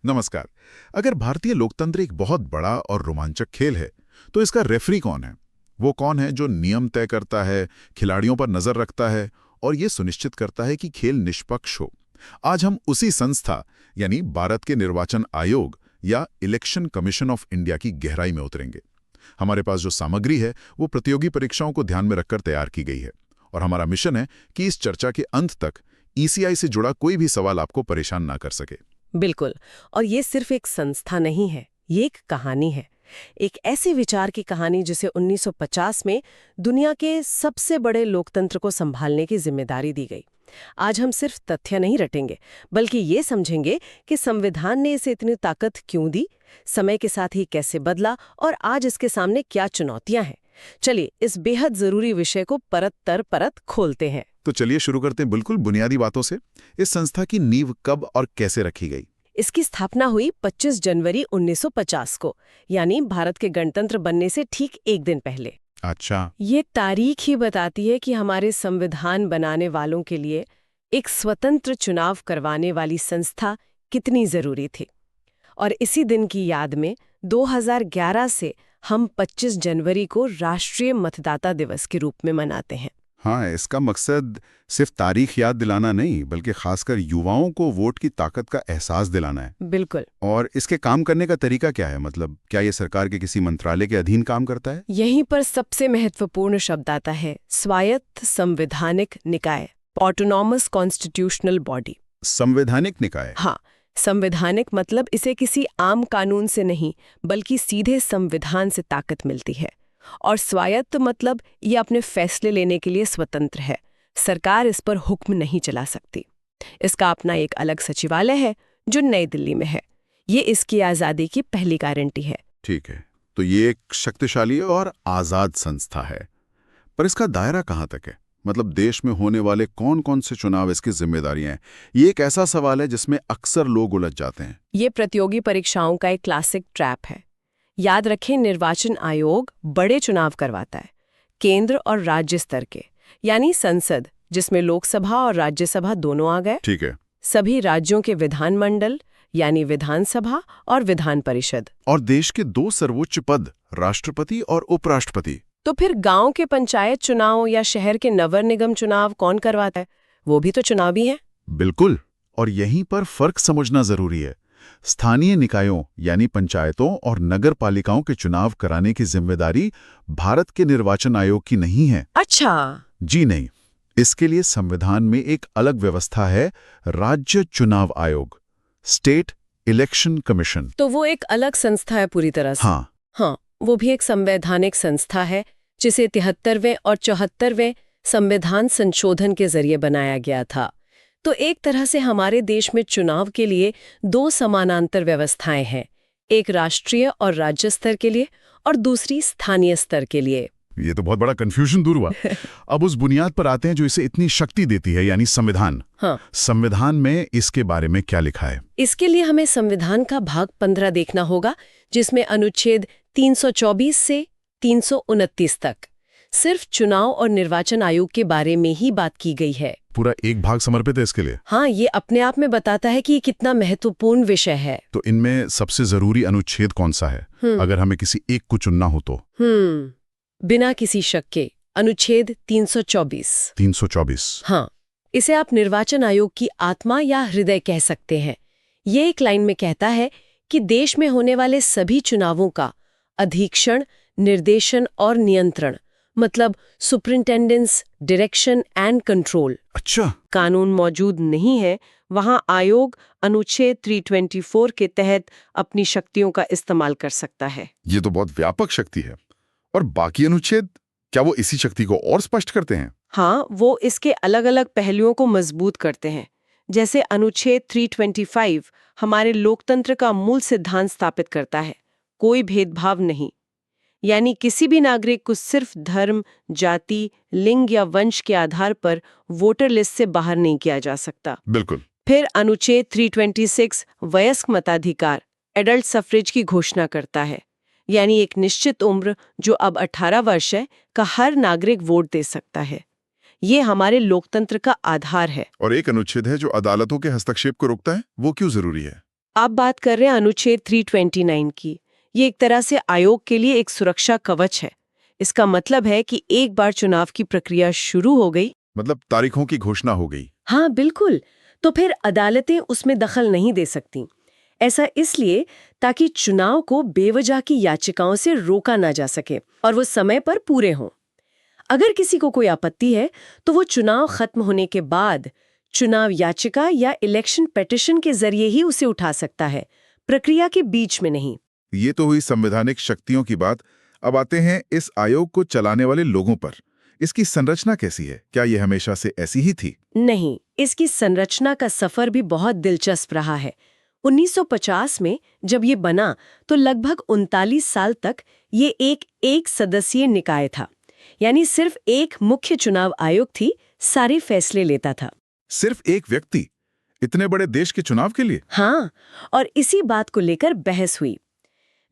नमस्कार। अगर भारतीय लोकतंत्र एक बहुत बड़ा और रोमांचक खेल है, तो इसका रेफरी कौन है? वो कौन है जो नियम तय करता है, खिलाड़ियों पर नजर रखता है और ये सुनिश्चित करता है कि खेल निष्पक्ष हो? आज हम उसी संस्था यानी भारत के निर्वाचन आयोग या इलेक्शन कमीशन ऑफ इंडिया की गहराई में उतरेंगे। हमारे पास जो सामग्री है वो प्रतियोगी परीक्षाओं को ध्यान में रखकर तैयार की गई है और हमारा मिशन है कि इस चर्चा के अंत तक ईसीआई से जुड़ा कोई भी सवाल आपको परेशान ना कर सके। बिल्कुल। और ये सिर्फ एक संस्था नहीं है, ये एक कहानी है। एक ऐसे विचार की कहानी जिसे 1950 में दुनिया के सबसे बड़े लोकतंत्र को संभालने की जिम्मेदारी दी गई। आज हम सिर्फ तथ्य नहीं रटेंगे, बल्कि ये समझेंगे कि संविधान ने इसे इतनी ताकत क्यों दी, समय के साथ ही कैसे बदला और आज इसके सामने क्या चुनौतियां हैं। चलिए इस बेहद जरूरी विषय को परत दर परत खोलते हैं। तो चलिए शुरू करते हैं बिल्कुल बुनियादी बातों से। इस संस्था की नींव कब और कैसे रखी गई? इसकी स्थापना हुई 25 जनवरी 1950 को, यानी भारत के गणतंत्र बनने से ठीक एक दिन पहले। अच्छा। ये तारीख ही बताती है कि हमारे संविधान बनाने वालों के लिए एक स्वतंत्र चुनाव करवाने वाली संस्था कितनी जरूरी थी। और इसी दिन की याद में 2011 से हम 25 जनवरी को राष्ट्रीय मतदाता दिवस के रूप में मनाते हैं। हाँ, इसका मकसद सिर्फ तारीख याद दिलाना नहीं, बल्कि खासकर युवाओं को वोट की ताकत का एहसास दिलाना है। बिल्कुल। और इसके काम करने का तरीका क्या है? मतलब क्या ये सरकार के किसी मंत्रालय के अधीन काम करता है? यहीं पर सबसे महत्वपूर्ण शब्द आता है, स्वायत्त संवैधानिक निकाय, ऑटोनॉमस कॉन्स्टिट्यूशनल बॉडी। संवैधानिक निकाय? हाँ, संवैधानिक मतलब इसे किसी आम कानून से नहीं, बल्कि सीधे संविधान से ताकत मिलती है। और स्वायत्त मतलब ये अपने फैसले लेने के लिए स्वतंत्र है, सरकार इस पर हुक्म नहीं चला सकती। इसका अपना एक अलग सचिवालय है जो नई दिल्ली में है। ये इसकी आज़ादी की पहली गारंटी है। ठीक है, तो ये एक शक्तिशाली और आज़ाद संस्था है। पर इसका दायरा कहाँ तक है? मतलब देश में होने वाले कौन कौन से चुनाव इसकी जिम्मेदारियां हैं? ये एक ऐसा सवाल है जिसमें अक्सर लोग उलझ जाते हैं। ये प्रतियोगी परीक्षाओं का एक क्लासिक ट्रैप है। याद रखें, निर्वाचन आयोग बड़े चुनाव करवाता है, केंद्र और राज्य स्तर के, यानी संसद जिसमें लोकसभा और राज्यसभा दोनों आ गए। ठीक है। सभी राज्यों के विधानमंडल यानी विधानसभा और विधान परिषद। और देश के दो सर्वोच्च पद, राष्ट्रपति और उपराष्ट्रपति। तो फिर गांव के पंचायत चुनाव या शहर के नगर निगम चुनाव कौन करवाता है? वो भी तो चुनावी है। बिल्कुल। और यहीं पर फर्क समझना जरूरी है। स्थानीय निकायों यानी पंचायतों और नगर पालिकाओं के चुनाव कराने की जिम्मेदारी भारत के निर्वाचन आयोग की नहीं है। अच्छा। जी नहीं, इसके लिए संविधान में एक अलग व्यवस्था है, राज्य चुनाव आयोग, स्टेट इलेक्शन कमीशन। तो वो एक अलग संस्था है पूरी तरह से। हाँ, वो भी एक संवैधानिक संस्था है जिसे 73वें और 74वें संविधान संशोधन के जरिए बनाया गया था। तो एक तरह से हमारे देश में चुनाव के लिए दो समानांतर व्यवस्थाएं हैं, एक राष्ट्रीय और राज्य स्तर के लिए और दूसरी स्थानीय स्तर के लिए। ये तो बहुत बड़ा कंफ्यूजन दूर हुआ। अब उस बुनियाद पर आते हैं जो इसे इतनी शक्ति देती है, यानी संविधान। हाँ। संविधान में इसके बारे में क्या लिखा है? इसके लिए हमें संविधान का भाग 15 देखना होगा, जिसमें अनुच्छेद 324 से 329 तक सिर्फ चुनाव और निर्वाचन आयोग के बारे में ही बात की गई है। पूरा एक भाग समर्पित है इसके लिए? हाँ, ये अपने आप में बताता है कि ये कितना महत्वपूर्ण विषय है। तो इनमें सबसे जरूरी अनुच्छेद कौन सा है, अगर हमें किसी एक को चुनना हो तो? बिना किसी शक के अनुच्छेद 324। 324। हाँ, इसे आप निर्वाचन आयोग की आत्मा या हृदय कह सकते हैं। ये एक लाइन में कहता है कि देश में होने वाले सभी चुनावों का अधीक्षण, निर्देशन और नियंत्रण, मतलब सुपरिंटेंडेंस, डायरेक्शन एंड कंट्रोल। अच्छा। कानून मौजूद नहीं है, वहां आयोग अनुच्छेद 324 के तहत अपनी शक्तियों का इस्तेमाल कर सकता है। ये तो बहुत व्यापक शक्ति है। और बाकी अनुच्छेद, क्या वो इसी शक्ति को और स्पष्ट करते हैं? हाँ, वो इसके अलग अलग पहलुओं को मजबूत करते हैं। जैसे अनुच्छेद 325 हमारे लोकतंत्र का मूल सिद्धांत स्थापित करता है, कोई भेदभाव नहीं, यानी किसी भी नागरिक को सिर्फ धर्म, जाति, लिंग या वंश के आधार पर वोटर लिस्ट से बाहर नहीं किया जा सकता। बिल्कुल। फिर अनुच्छेद 326 वयस्क मताधिकार, एडल्ट सफरेज की घोषणा करता है, यानी एक निश्चित उम्र जो अब 18 वर्ष है का हर नागरिक वोट दे सकता है। ये हमारे लोकतंत्र का आधार है। और एक अनुच्छेद है जो अदालतों के हस्तक्षेप को रोकता है, वो क्यों जरूरी है? आप बात कर रहे हैं अनुच्छेद 329 की। ये एक तरह से आयोग के लिए एक सुरक्षा कवच है। इसका मतलब है कि एक बार चुनाव की प्रक्रिया शुरू हो गई, मतलब तारीखों की घोषणा हो गई। हाँ बिल्कुल, तो फिर अदालतें उसमें दखल नहीं दे सकती। ऐसा इसलिए ताकि चुनाव को बेवजह की याचिकाओं से रोका ना जा सके और वो समय पर पूरे हों। अगर किसी को कोई आपत्ति है तो वो चुनाव खत्म होने के बाद चुनाव याचिका या इलेक्शन पिटीशन के जरिए ही उसे उठा सकता है, प्रक्रिया के बीच में नहीं। ये तो हुई संवैधानिक शक्तियों की बात। अब आते हैं इस आयोग को चलाने वाले लोगों पर। इसकी संरचना कैसी है? क्या ये हमेशा से ऐसी ही थी? नहीं, इसकी संरचना का सफर भी बहुत दिलचस्प रहा है। 1950 में जब ये बना तो लगभग 39 साल तक ये एक सदस्यीय निकाय था, यानी सिर्फ एक मुख्य चुनाव आयोग थी, सारे फैसले लेता था। सिर्फ एक व्यक्ति इतने बड़े देश के चुनाव के लिए? हाँ, और इसी बात को लेकर बहस हुई।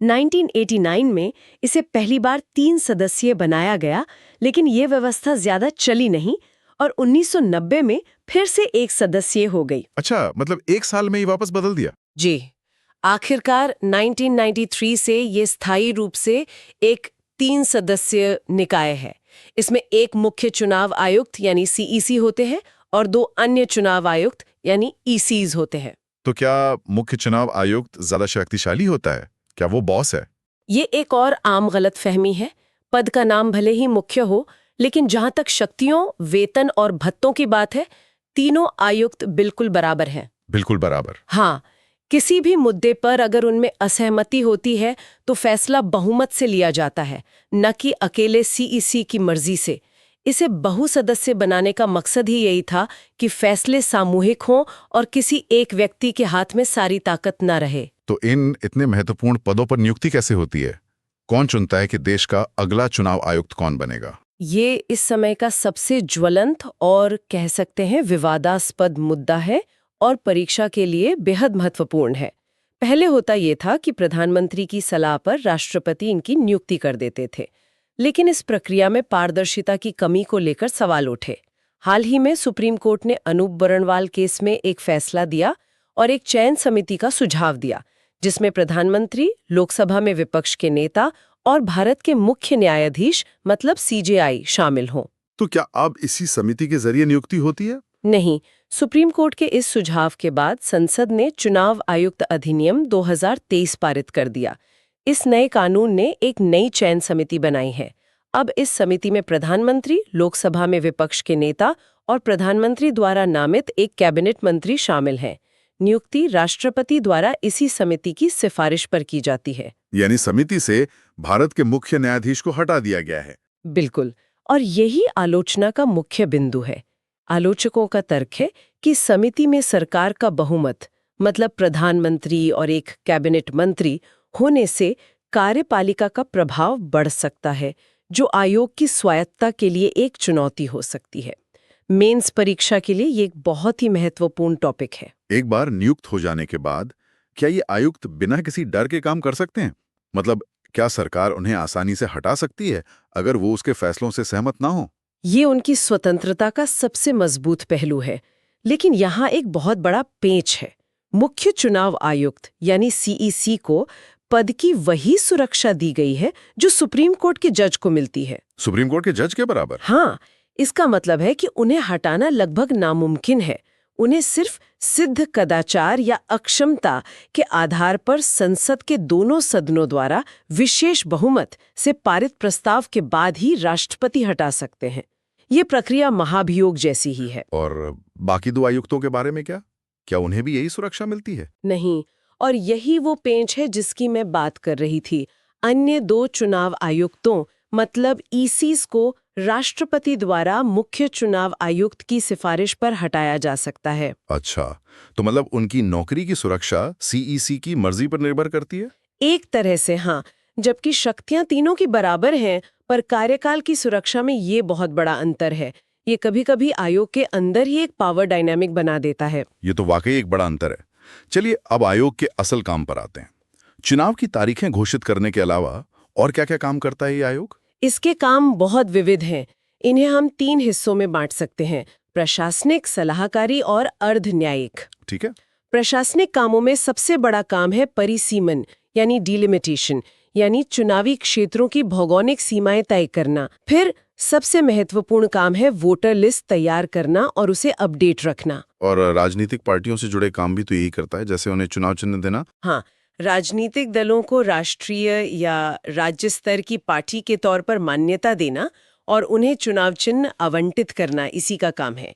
1989 में इसे पहली बार 3 सदस्यीय बनाया गया, लेकिन ये व्यवस्था ज्यादा चली नहीं और 1990 में फिर से 1 सदस्यीय हो गई। अच्छा, मतलब 1 साल में ही वापस बदल दिया? जी, आखिरकार 1993 से ये स्थायी रूप से एक 3 सदस्यीय निकाय है। इसमें एक मुख्य चुनाव आयुक्त यानी सीईसी होते हैं और 2 अन्य चुनाव आयुक्त यानी ईसीज होते हैं। तो क्या मुख्य चुनाव आयुक्त ज्यादा शक्तिशाली होता है? क्या वो बॉस है? ये एक और आम गलतफहमी है। पद का नाम भले ही मुख्य हो, लेकिन जहां तक शक्तियों, वेतन और भत्तों की बात है, तीनों आयुक्त बिल्कुल बराबर हैं। बिल्कुल बराबर? हाँ, किसी भी मुद्दे पर अगर उनमें असहमति होती है तो फैसला बहुमत से लिया जाता है, न कि अकेले सीईसी की मर्जी से। इसे बहुसदस्य बनाने का मकसद ही यही था कि फैसले सामूहिक हों और किसी एक व्यक्ति के हाथ में सारी ताकत न रहे। तो इन इतने महत्वपूर्ण पदों पर नियुक्ति कैसे होती है? कौन चुनता है कि देश का अगला चुनाव आयुक्त कौन बनेगा? ये इस समय का सबसे ज्वलंत और कह सकते हैं विवादास्पद मुद्दा है और परीक्षा के लिए बेहद महत्वपूर्ण है। पहले होता ये था कि प्रधानमंत्री की सलाह पर राष्ट्रपति इनकी नियुक्ति कर देते थे, लेकिन इस प्रक्रिया में पारदर्शिता की कमी को लेकर सवाल उठे। हाल ही में सुप्रीम कोर्ट ने अनूप बरनवाल केस में एक फैसला दिया और एक चयन समिति का सुझाव दिया, जिसमें प्रधानमंत्री, लोकसभा में विपक्ष के नेता और भारत के मुख्य न्यायाधीश मतलब सीजेआई शामिल हों। तो क्या अब इसी समिति के जरिए नियुक्ति होती है? नहीं, सुप्रीम कोर्ट के इस सुझाव के बाद संसद ने चुनाव आयुक्त अधिनियम 2023 पारित कर दिया। इस नए कानून ने एक नई चयन समिति बनाई है। अब इस समिति में प्रधानमंत्री, लोकसभा में विपक्ष के नेता और प्रधानमंत्री द्वारा नामित एक कैबिनेट मंत्री शामिल हैं। नियुक्ति राष्ट्रपति द्वारा इसी समिति की सिफारिश पर की जाती है। यानी समिति से भारत के मुख्य न्यायाधीश को हटा दिया गया है। बिल्कुल, और यही आलोचना का मुख्य बिंदु है। आलोचकों का तर्क है कि समिति में सरकार का बहुमत मतलब प्रधानमंत्री और एक कैबिनेट मंत्री होने से कार्यपालिका का प्रभाव बढ़ सकता है, जो आयोग की स्वायत्तता के लिए एक चुनौती हो सकती है। मेंस परीक्षा के लिए ये एक बहुत ही महत्वपूर्ण टॉपिक है। एक बार नियुक्त हो जाने के बाद क्या ये आयुक्त बिना किसी डर के काम कर सकते हैं? मतलब क्या सरकार उन्हें आसानी से हटा सकती है अगर वो उसके फैसलों से सहमत ना हो? ये उनकी स्वतंत्रता का सबसे मजबूत पहलू है, लेकिन यहाँ एक बहुत बड़ा पेंच है। मुख्य चुनाव आयुक्त यानी सीईसी को पद की वही सुरक्षा दी गई है जो सुप्रीम कोर्ट के जज को मिलती है। सुप्रीम कोर्ट के जज के बराबर? हाँ, इसका मतलब है कि उन्हें हटाना लगभग नामुमकिन है। उन्हें सिर्फ सिद्ध कदाचार या अक्षमता के आधार पर संसद के दोनों सदनों द्वारा विशेष बहुमत से पारित प्रस्ताव के बाद ही राष्ट्रपति हटा सकते हैं। ये प्रक्रिया महाभियोग जैसी ही है। और बाकी 2 आयुक्तों के बारे में क्या? क्या उन्हें भी यही सुरक्षा मिलती है? नहीं, और यही वो पेंच है जिसकी मैं बात कर रही थी। अन्य 2 चुनाव आयुक्तों मतलब ईसीज को राष्ट्रपति द्वारा मुख्य चुनाव आयुक्त की सिफारिश पर हटाया जा सकता है। अच्छा, तो मतलब उनकी नौकरी की सुरक्षा सीईसी की मर्जी पर निर्भर करती है? एक तरह से हाँ, जबकि शक्तियां तीनों की बराबर हैं, पर कार्यकाल की सुरक्षा में ये बहुत बड़ा अंतर है। ये कभी-कभी आयोग के अंदर ही एक पावर डायनामिक बना देता है। ये तो वाकई एक बड़ा अंतर है। चलिए अब आयोग के असल काम पर आते हैं। चुनाव की तारीखें घोषित करने के अलावा और क्या-क्या काम करता है ये आयोग? इसके काम बहुत विविध हैं। इन्हें हम 3 हिस्सों में बांट सकते हैं: प्रशासनिक, सलाहकारी और अर्ध न्यायिक। ठीक है। प्रशासनिक कामों में सबसे बड़ा काम है परिसीमन यानी डिलिमिटेशन, यानी चुनावी क्षेत्रों की भौगोलिक सीमाएं तय करना। फिर सबसे महत्वपूर्ण काम है वोटर लिस्ट तैयार करना और उसे अपडेट रखना। और राजनीतिक पार्टियों से जुड़े काम भी तो यही करता है, जैसे उन्हें चुनाव चिन्ह देना। हाँ, राजनीतिक दलों को राष्ट्रीय या राज्य स्तर की पार्टी के तौर पर मान्यता देना और उन्हें चुनाव चिन्ह आवंटित करना इसी का काम है।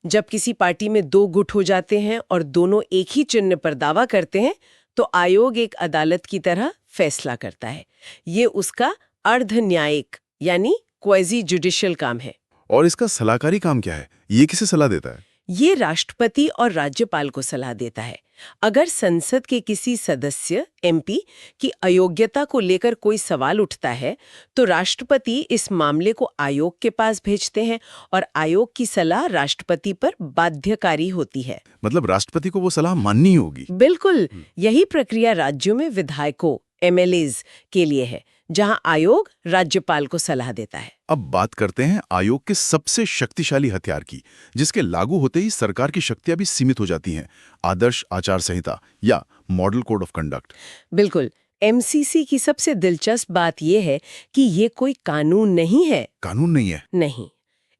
जब किसी पार्टी में 2 गुट हो जाते हैं और दोनों एक ही चिन्ह पर दावा करते हैं तो आयोग एक अदालत की तरह फैसला करता है। ये उसका अर्ध न्यायिक यानी क्वाजी जुडिशियल काम है। और इसका सलाहकारी काम क्या है? ये किसे सलाह देता है? ये राष्ट्रपति और राज्यपाल को सलाह देता है। अगर संसद के किसी सदस्य एमपी की अयोग्यता को लेकर कोई सवाल उठता है तो राष्ट्रपति इस मामले को आयोग के पास भेजते हैं और आयोग की सलाह राष्ट्रपति पर बाध्यकारी होती है। मतलब राष्ट्रपति को वो सलाह माननी होगी। बिल्कुल, यही प्रक्रिया राज्यों में विधायकों एमएलएज के लिए है, जहां आयोग राज्यपाल को सलाह देता है। अब बात करते हैं आयोग के सबसे शक्तिशाली हथियार की, जिसके लागू होते ही सरकार की शक्तियां भी सीमित हो जाती हैं, आदर्श आचार संहिता या मॉडल कोड ऑफ कंडक्ट। बिल्कुल, एमसीसी की सबसे दिलचस्प बात यह है कि ये कोई कानून नहीं है। कानून नहीं है? नहीं,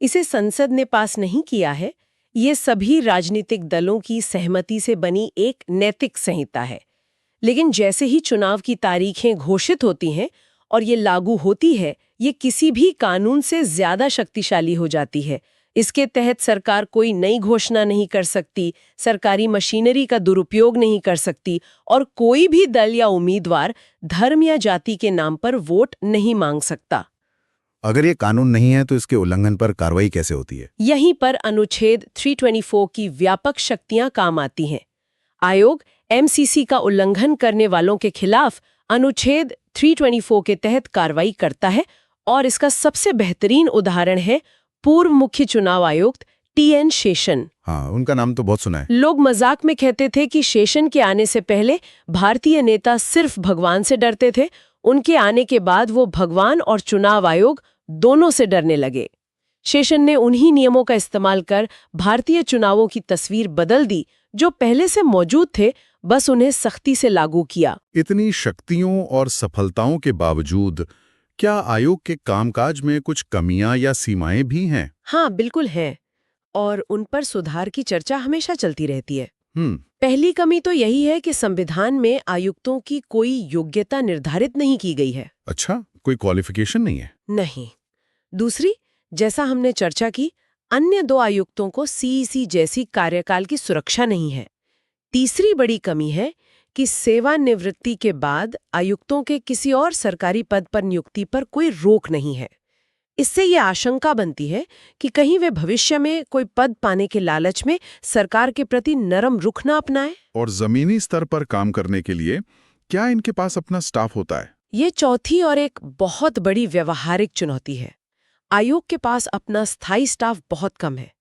इसे संसद ने पास नहीं किया है। ये सभी राजनीतिक दलों की सहमति से बनी एक नैतिक संहिता है। लेकिन जैसे ही चुनाव की तारीखें घोषित होती हैं और ये लागू होती है, ये किसी भी कानून से ज्यादा शक्तिशाली हो जाती है। इसके तहत सरकार कोई नई घोषणा नहीं कर सकती, सरकारी मशीनरी का दुरुपयोग नहीं कर सकती और कोई भी दल या उम्मीदवार धर्म या जाति के नाम पर वोट नहीं मांग सकता। अगर ये कानून नहीं है तो इसके उल्लंघन पर कार्रवाई कैसे होती है? यहीं पर अनुच्छेद 324 की व्यापक शक्तियां काम आती हैं। आयोग एमसीसी का उल्लंघन करने वालों के खिलाफ अनुच्छेद 324 के तहत कार्रवाई करता है और इसका सबसे बेहतरीन उदाहरण है पूर्व मुख्य चुनाव आयुक्त टीएन शेषन। हाँ, उनका नाम तो बहुत सुना है। लोग मजाक में कहते थे कि शेषन के आने से पहले भारतीय नेता सिर्फ भगवान से डरते थे, उनके आने के बाद वो भगवान और चुनाव आयोग दोनों से डरने लगे। शेषन ने उन्हीं नियमों का इस्तेमाल कर भारतीय चुनावों की तस्वीर बदल दी जो पहले से मौजूद थे, बस उन्हें सख्ती से लागू किया। इतनी शक्तियों और सफलताओं के बावजूद क्या आयोग के कामकाज में कुछ कमियां या सीमाएं भी हैं? हाँ, बिल्कुल है, और उन पर सुधार की चर्चा हमेशा चलती रहती है। पहली कमी तो यही है कि संविधान में आयुक्तों की कोई योग्यता निर्धारित नहीं की गई है। अच्छा, कोई क्वालिफिकेशन नहीं है? नहीं। दूसरी, जैसा हमने चर्चा की, अन्य 2 आयुक्तों को सीईसी जैसी कार्यकाल की सुरक्षा नहीं है। तीसरी बड़ी कमी है कि सेवानिवृत्ति के बाद आयुक्तों के किसी और सरकारी पद पर नियुक्ति पर कोई रोक नहीं है। इससे ये आशंका बनती है कि कहीं वे भविष्य में कोई पद पाने के लालच में सरकार के प्रति नरम रुख न अपनाएं। और जमीनी स्तर पर काम करने के लिए क्या इनके पास अपना स्टाफ होता है? ये चौथी और एक बहुत बड़ी व्यवहारिक चुनौती है। आयोग के पास अपना स्थायी स्टाफ बहुत कम है।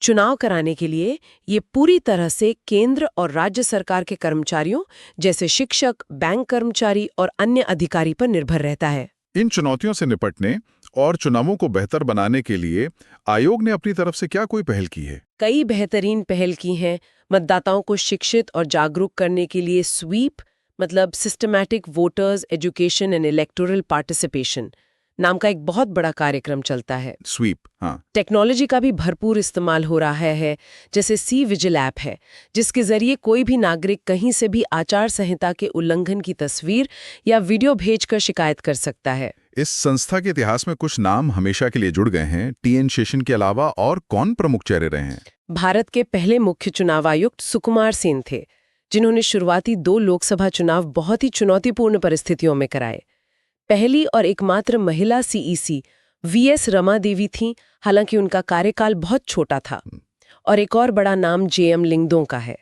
चुनाव कराने के लिए ये पूरी तरह से केंद्र और राज्य सरकार के कर्मचारियों जैसे शिक्षक, बैंक कर्मचारी और अन्य अधिकारी पर निर्भर रहता है। इन चुनौतियों से निपटने और चुनावों को बेहतर बनाने के लिए आयोग ने अपनी तरफ से क्या कोई पहल की है? कई बेहतरीन पहल की हैं। मतदाताओं को शिक्षित और जागरूक करने के लिए स्वीप मतलब systematic voters education and electoral participation नाम का एक बहुत बड़ा कार्यक्रम चलता है। स्वीप, हाँ। टेक्नोलॉजी का भी भरपूर इस्तेमाल हो रहा है, जैसे सी विजिल ऐप है, जिसके जरिए कोई भी नागरिक कहीं से भी आचार संहिता के उल्लंघन की तस्वीर या वीडियो भेजकर शिकायत कर सकता है। इस संस्था के इतिहास में कुछ नाम हमेशा के लिए जुड़ गए हैं। टीएन शेषन के अलावा और कौन प्रमुख चेहरे रहे हैं? भारत के पहले मुख्य चुनाव आयुक्त सुकुमार सेन थे, जिन्होंने शुरुआती 2 लोकसभा चुनाव बहुत ही चुनौतीपूर्ण परिस्थितियों में कराए। पहली और एकमात्र महिला सीईसी वीएस रमा देवी थीं, हालांकि उनका कार्यकाल बहुत छोटा था। और एक और बड़ा नाम जेएम लिंगदों का है,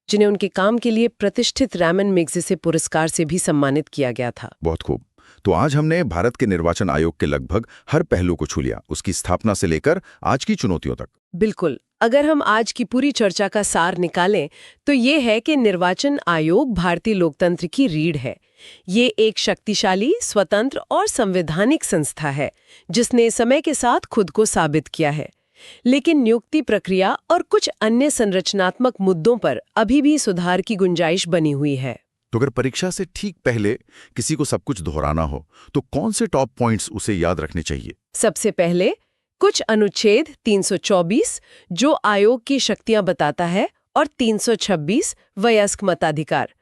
जिन्हें उनके काम के लिए प्रतिष्ठित रैमन मैग्सेसे पुरस्कार से भी सम्मानित किया गया था। बहुत खूब। तो आज हमने भारत के निर्वाचन आयोग के लगभग हर पहलू को छू लिया, उसकी स्थापना से लेकर आज की चुनौतियों तक। बिल्कुल। अगर हम आज की पूरी चर्चा का सार निकालें तो ये है कि निर्वाचन आयोग भारतीय लोकतंत्र की रीढ़ है। ये एक शक्तिशाली, स्वतंत्र और संवैधानिक संस्था है, जिसने समय के साथ खुद को साबित किया है। लेकिन नियुक्ति प्रक्रिया और कुछ अन्य संरचनात्मक मुद्दों पर अभी भी सुधार की गुंजाइश बनी हुई है। तो अगर परीक्षा से ठीक पहले किसी को सब कुछ दोहराना हो तो कौन से टॉप पॉइंट्स उसे याद रखने चाहिए? सबसे पहले कुछ अनुच्छेद 324 जो आयोग की शक्तियां बताता है और 326 वयस्क मताधिकार।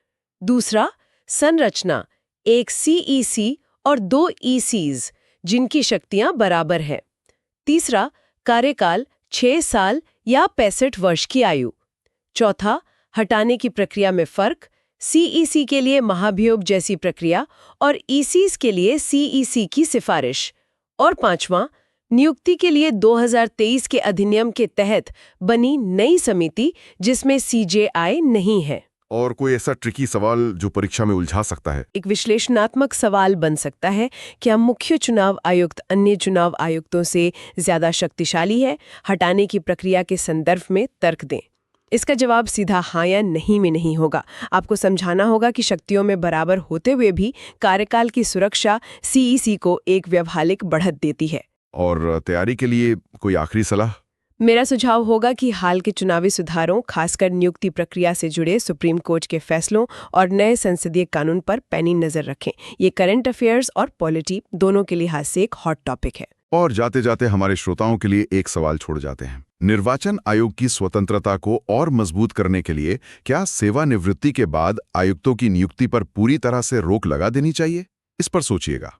दूसरा, संरचना, एक सीईसी और 2 ईसीज जिनकी शक्तियां बराबर हैं। तीसरा, कार्यकाल 6 साल या 65 वर्ष की आयु। चौथा, हटाने की प्रक्रिया में फर्क, सीईसी के लिए महाभियोग जैसी प्रक्रिया और ईसीज के लिए सीईसी की सिफारिश। और पांचवां, नियुक्ति के लिए 2023 के अधिनियम के तहत बनी नई समिति जिसमें सीजेआई नहीं है। और कोई ऐसा ट्रिकी सवाल जो परीक्षा में उलझा सकता है? एक विश्लेषणात्मक सवाल बन सकता है, क्या मुख्य चुनाव आयुक्त अन्य चुनाव आयुक्तों से ज्यादा शक्तिशाली है? हटाने की प्रक्रिया के संदर्भ में तर्क दें। इसका जवाब सीधा हाँ या नहीं में नहीं होगा। आपको समझाना होगा कि शक्तियों में बराबर होते हुए भी कार्यकाल की सुरक्षा सीईसी को एक व्यवहारिक बढ़त देती है। और तैयारी के लिए कोई आखिरी सलाह? मेरा सुझाव होगा कि हाल के चुनावी सुधारों, खासकर नियुक्ति प्रक्रिया से जुड़े सुप्रीम कोर्ट के फैसलों और नए संसदीय कानून पर पैनी नजर रखें। ये करंट अफेयर्स और पॉलिटी दोनों के लिहाज से एक हॉट टॉपिक है। और जाते जाते हमारे श्रोताओं के लिए एक सवाल छोड़ जाते हैं। निर्वाचन आयोग की स्वतंत्रता को और मजबूत करने के लिए क्या सेवानिवृत्ति के बाद आयुक्तों की नियुक्ति पर पूरी तरह से रोक लगा देनी चाहिए? इस पर सोचिएगा।